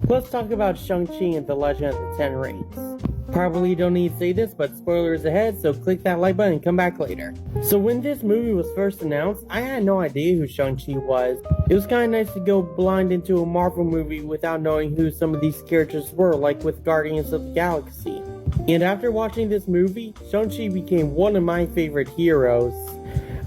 Let's talk about Shang-Chi and the Legend of the Ten Rings. Probably don't need to say this, but spoilers ahead, so click that like button and come back later. So when this movie was first announced, I had no idea who Shang-Chi was. It was kinda nice to go blind into a Marvel movie without knowing who some of these characters were, like with Guardians of the Galaxy. And after watching this movie, Shang-Chi became one of my favorite heroes.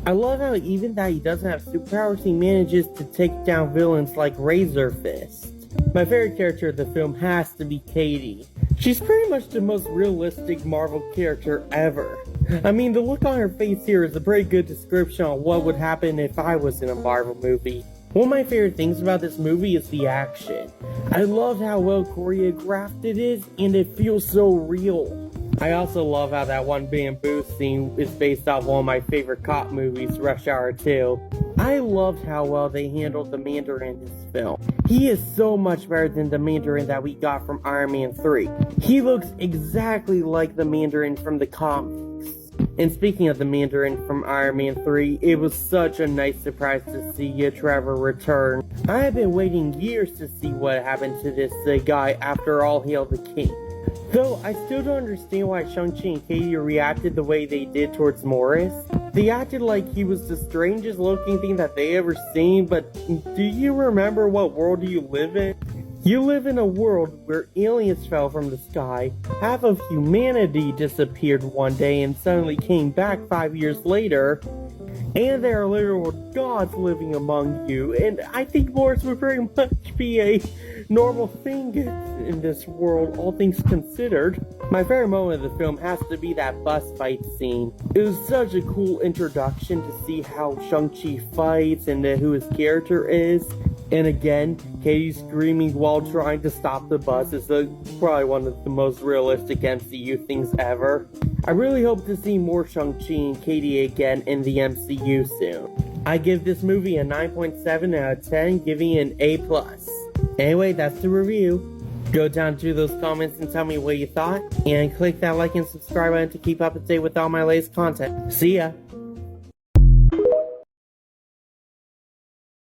I love how even that he doesn't have superpowers, he manages to take down villains like Razor Fist. My favorite character of the film has to be Katie. She's pretty much the most realistic Marvel character ever. I mean, the look on her face here is a pretty good description on what would happen if I was in a Marvel movie. One of my favorite things about this movie is the action. I love how well choreographed it is, and it feels so real. I also love how that one bamboo scene is based off one of my favorite cop movies, Rush Hour 2. I loved how well they handled the Mandarin in this film. He is so much better than the Mandarin that we got from Iron Man 3. He looks exactly like the Mandarin from the comics. And speaking of the Mandarin from Iron Man 3, it was such a nice surprise to see Trevor return. I have been waiting years to see what happened to this guy after All Hail the King. Though I still don't understand why Shang-Chi and Katie reacted the way they did towards Morris. They acted like he was the strangest looking thing that they ever seen, but do you remember what world you live in? You live in a world where aliens fell from the sky, half of humanity disappeared one day and suddenly came back 5 years later, and there are literal gods living among you, and I think Morris would very much be a normal thing in this world, all things considered. My favorite moment of the film has to be that bus fight scene. It was such a cool introduction to see how Shang-Chi fights and who his character is. And again, Katie screaming while trying to stop the bus is probably one of the most realistic MCU things ever. I really hope to see more Shang-Chi and Katie again in the MCU soon. I give this movie a 9.7 out of 10, giving it an A+. Anyway, that's the review. Go down to those comments and tell me what you thought, and click that like and subscribe button to keep up to date with all my latest content. See ya!